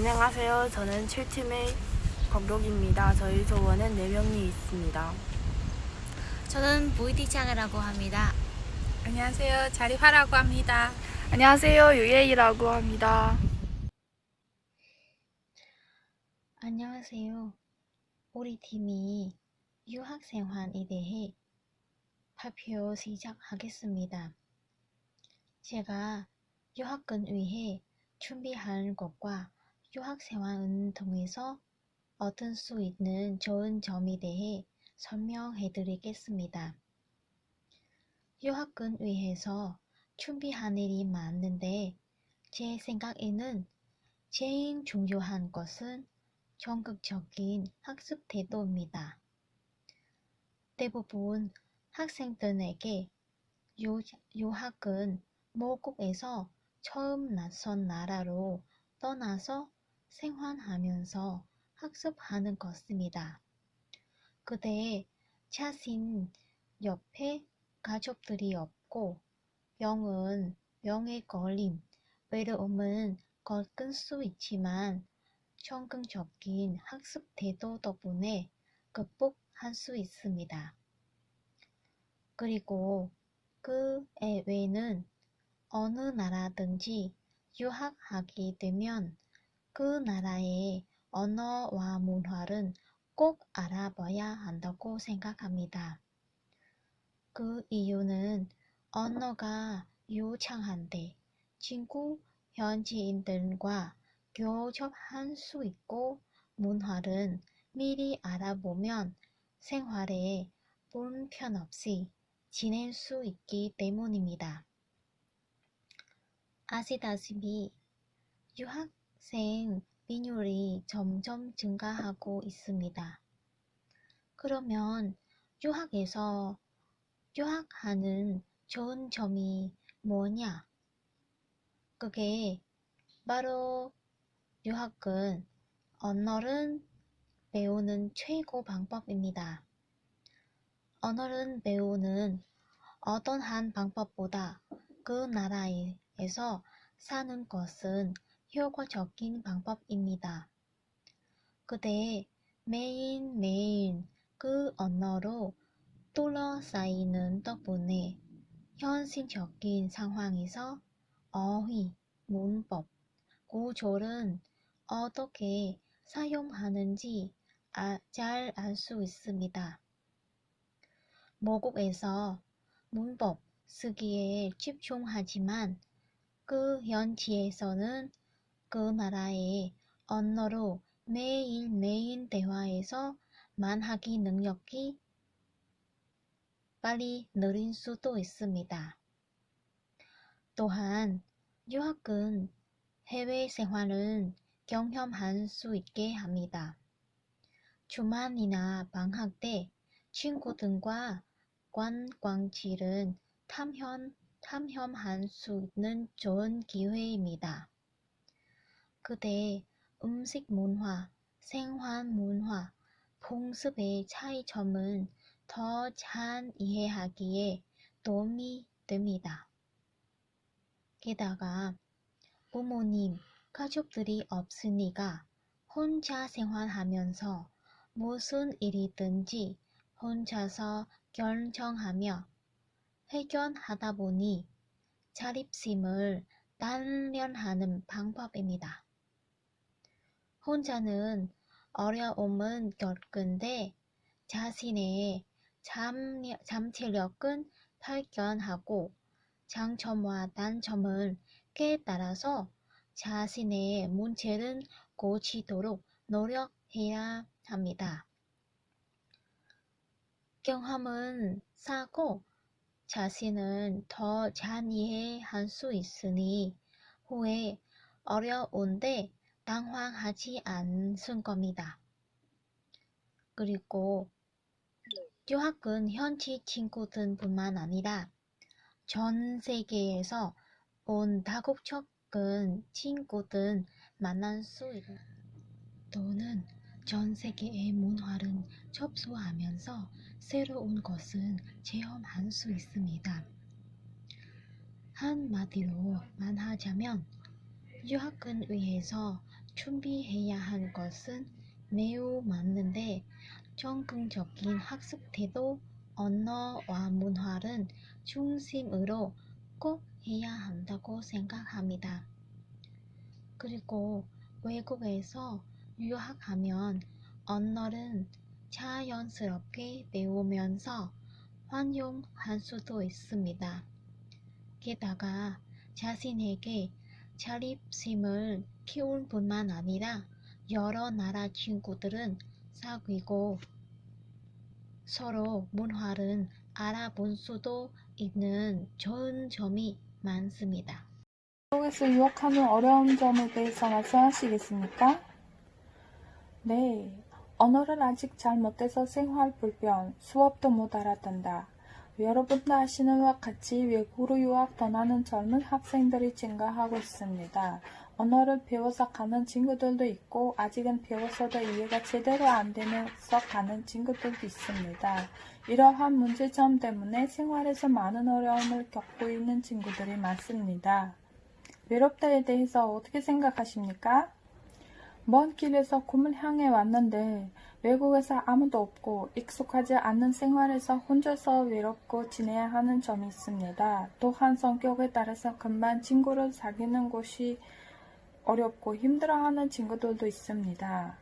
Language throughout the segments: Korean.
안녕하세요. 저는 7팀의 권록입니다. 저희 조원은 4명이 있습니다. 저는 VD창이라고 합니다. 안녕하세요. 자리화라고 합니다. 안녕하세요. 유예이라고 합니다. 안녕하세요. 우리 팀이 유학생활에 대해 발표 시작하겠습니다. 제가 유학을 위해 준비한 것과 유학생활을 통해서 얻을 수 있는 좋은 점에 대해 설명해 드리겠습니다. 유학을 위해서 준비한 일이 많은데 제 생각에는 제일 중요한 것은 적극적인 학습 태도입니다. 대부분 학생들에게 유학은 모국에서 처음 낯선 나라로 떠나서 생활하면서 학습하는 것입니다. 그때 자신 옆에 가족들이 없고 병에 걸린 외로움은 겪을 수 있지만 적극적인 학습 태도 덕분에 극복할 수 있습니다. 그리고 그 외에는 어느 나라든지 유학하게 되면 그 나라의 언어와 문화를 꼭 알아봐야 한다고 생각합니다. 그 이유는 언어가 유창한데 친구 현지인들과 교접할 수 있고 문화를 미리 알아보면 생활에 불편 없이 지낼 수 있기 때문입니다. 아시다시피 유학생 비율이 점점 증가하고 있습니다. 그러면 유학하는 좋은 점이 뭐냐? 그게 바로 유학은 언어를 배우는 최고 방법입니다. 언어를 배우는 어떤 한 방법보다 그 나라에서 사는 것은 효과적인 방법입니다. 그때 매일매일 그 언어로 둘러싸이는 덕분에 현실적인 상황에서 어휘, 문법, 구조를 어떻게 사용하는지 잘 알 수 있습니다. 모국에서 문법 쓰기에 집중하지만 그 현지에서는 그 나라의 언어로 매일매일 대화해서 만하기 능력이 빨리 느릴 수도 있습니다. 또한 유학은 해외 생활을 경험할 수 있게 합니다. 주말이나 방학 때 친구들과 관광지를 탐험할 수 있는 좋은 기회입니다. 그때 음식 문화, 생활 문화, 풍습의 차이점을 더 잘 이해하기에 도움이 됩니다. 게다가 부모님, 가족들이 없으니까 혼자 생활하면서 무슨 일이든지 혼자서 결정하며 해결하다 보니 자립심을 단련하는 방법입니다. 혼자는 어려움은 겪은데 자신의 잠재력은 발견하고 장점과 단점을 깨달아서 자신의 문제를 고치도록 노력해야 합니다. 경험은 쌓고 자신을 더 잘 이해할 수 있으니 후에 어려운데 당황하지 않을 겁니다. 그리고 유학은 현지 친구들뿐만 아니라 전 세계에서 온 다국적인 친구들 만날 수 있고 또는 전 세계의 문화를 접수하면서 새로운 것을 체험할 수 있습니다. 한마디로 말하자면 유학을 위해서 준비해야 한 것은 매우 많은데 적극적인 학습 태도, 언어와 문화를 중심으로 꼭 해야 한다고 생각합니다. 그리고 외국에서 유학하면 언어를 자연스럽게 배우면서 활용할 수도 있습니다. 게다가 자신에게 자립심을 키울 뿐만 아니라 여러 나라 친구들은 사귀고 서로 문화를 알아볼 수도 있는 좋은 점이 많습니다. 한국에서 유학하는 어려운 점에 대해서 말씀하시겠습니까? 네, 언어를 아직 잘 못해서 생활 불편, 수업도 못 알아듣는다. 여러분도 아시는 것 같이 외국으로 유학 떠나는 젊은 학생들이 증가하고 있습니다. 언어를 배워서 가는 친구들도 있고 아직은 배워서도 이해가 제대로 안 되면서 가는 친구들도 있습니다. 이러한 문제점 때문에 생활에서 많은 어려움을 겪고 있는 친구들이 많습니다. 외롭다에 대해서 어떻게 생각하십니까? 먼 길에서 꿈을 향해 왔는데 외국에서 아무도 없고 익숙하지 않는 생활에서 혼자서 외롭고 지내야 하는 점이 있습니다. 또한 성격에 따라서 금방 친구를 사귀는 것이 어렵고 힘들어하는 친구들도 있습니다.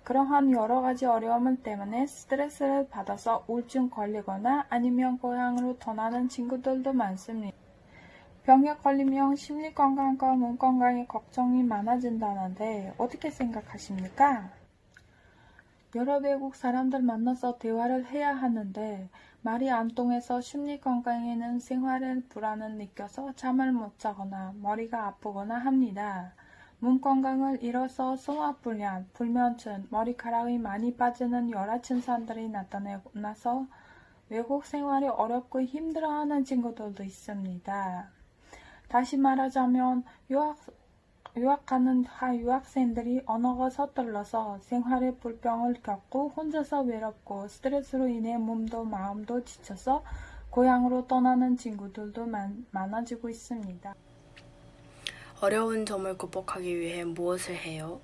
그러한 여러 가지 어려움 때문에 스트레스를 받아서 우울증 걸리거나 아니면 고향으로 떠나는 친구들도 많습니다. 병에 걸리면 심리 건강과 몸 건강에 걱정이 많아진다는데 어떻게 생각하십니까? 여러 외국 사람들 만나서 대화를 해야 하는데 말이 안 통해서 심리 건강에는 생활에 불안을 느껴서 잠을 못 자거나 머리가 아프거나 합니다. 몸 건강을 잃어서 소화불량, 불면증, 머리카락이 많이 빠지는 여러 증상들이 나타나서 외국 생활이 어렵고 힘들어하는 친구들도 있습니다. 다시 말하자면 유학하는 유학생들이 언어가 서툴러서 생활에 불평을 겪고 혼자서 외롭고 스트레스로 인해 몸도 마음도 지쳐서 고향으로 떠나는 친구들도 많아지고 있습니다. 어려운 점을 극복하기 위해 무엇을 해요?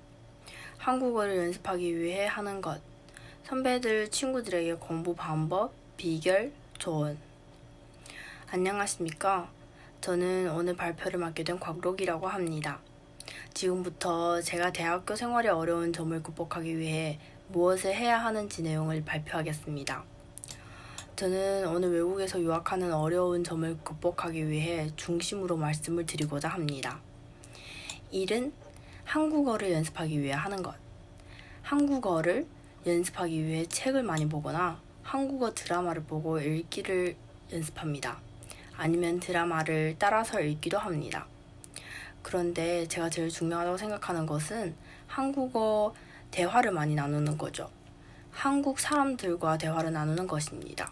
한국어를 연습하기 위해 하는 것. 선배들, 친구들에게 공부 방법, 비결, 조언. 안녕하십니까? 저는 오늘 발표를 맡게 된 곽록이라고 합니다. 지금부터 제가 대학교 생활의 어려운 점을 극복하기 위해 무엇을 해야 하는지 내용을 발표하겠습니다. 저는 오늘 외국에서 유학하는 어려운 점을 극복하기 위해 중심으로 말씀을 드리고자 합니다. 1은 한국어를 연습하기 위해 하는 것. 한국어를 연습하기 위해 책을 많이 보거나 한국어 드라마를 보고 읽기를 연습합니다. 아니면 드라마를 따라서 읽기도 합니다. 그런데 제가 제일 중요하다고 생각하는 것은 한국어 대화를 많이 나누는 거죠. 한국 사람들과 대화를 나누는 것입니다.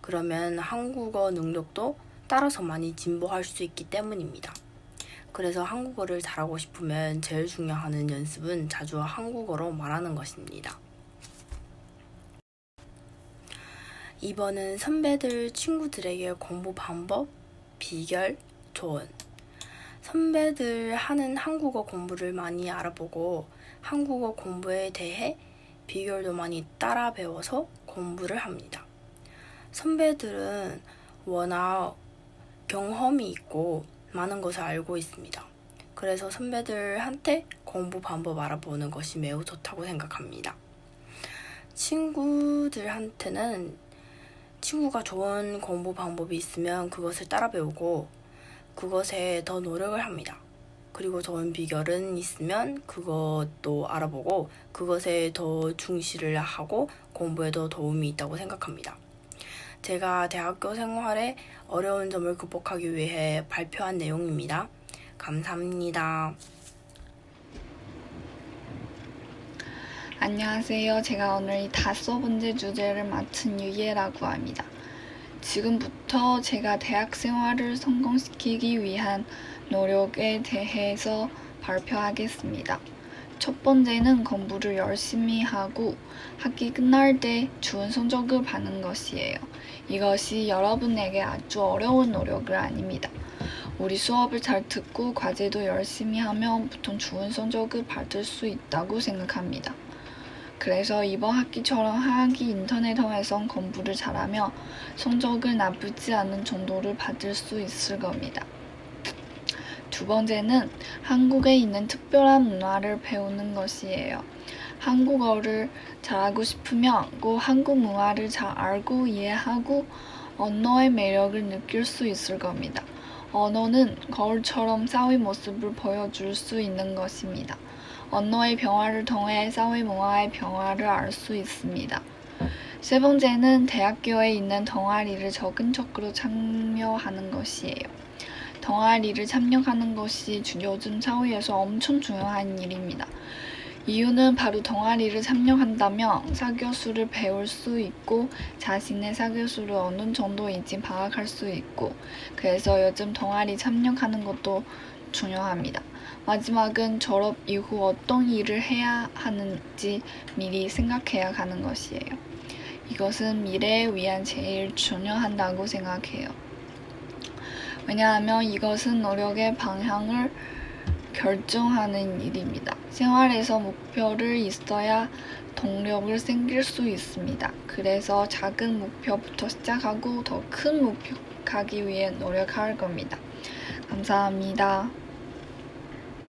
그러면 한국어 능력도 따라서 많이 진보할 수 있기 때문입니다. 그래서 한국어를 잘하고 싶으면 제일 중요한 연습은 자주 한국어로 말하는 것입니다. 2번은 선배들, 친구들에게 공부 방법, 비결, 조언. 선배들 하는 한국어 공부를 많이 알아보고 한국어 공부에 대해 비결도 많이 따라 배워서 공부를 합니다. 선배들은 워낙 경험이 있고 많은 것을 알고 있습니다. 그래서 선배들한테 공부 방법 알아보는 것이 매우 좋다고 생각합니다. 친구들한테는 친구가 좋은 공부 방법이 있으면 그것을 따라 배우고 그것에 더 노력을 합니다. 그리고 좋은 비결은 있으면 그것도 알아보고 그것에 더 중시를 하고 공부에도 도움이 있다고 생각합니다. 제가 대학교 생활에 어려운 점을 극복하기 위해 발표한 내용입니다. 감사합니다. 안녕하세요. 제가 오늘 5번째 주제를 맡은 유예라고 합니다. 지금부터 제가 대학 생활을 성공시키기 위한 노력에 대해서 발표하겠습니다. 첫 번째는 공부를 열심히 하고 학기 끝날 때 좋은 성적을 받는 것이에요. 이것이 여러분에게 아주 어려운 노력은 아닙니다. 우리 수업을 잘 듣고 과제도 열심히 하면 보통 좋은 성적을 받을 수 있다고 생각합니다. 그래서 이번 학기처럼 하반기 인터넷에서 공부를 잘하며 성적을 나쁘지 않은 정도를 받을 수 있을 겁니다. 두 번째는 한국에 있는 특별한 문화를 배우는 것이에요. 한국어를 잘하고 싶으면 꼭 한국 문화를 잘 알고 이해하고 언어의 매력을 느낄 수 있을 겁니다. 언어는 거울처럼 사회 모습을 보여줄 수 있는 것입니다. 언어의 변화를 통해 사회 문화의 변화를 알 수 있습니다. 세 번째는 대학교에 있는 동아리를 적극적으로 참여하는 것이에요. 동아리를 참여하는 것이 요즘 사회에서 엄청 중요한 일입니다. 이유는 바로 동아리를 참여한다면 사교수를 배울 수 있고 자신의 사교수를 어느 정도인지 파악할 수 있고 그래서 요즘 동아리 참여하는 것도 중요합니다. 마지막은 졸업 이후 어떤 일을 해야 하는지 미리 생각해야 하는 것이에요. 이것은 미래에 위한 제일 중요하다고 생각해요. 왜냐하면 이것은 노력의 방향을 결정하는 일입니다. 생활에서 목표를 있어야 동력을 생길 수 있습니다. 그래서 작은 목표부터 시작하고 더 큰 목표 가기 위해 노력할 겁니다. 감사합니다.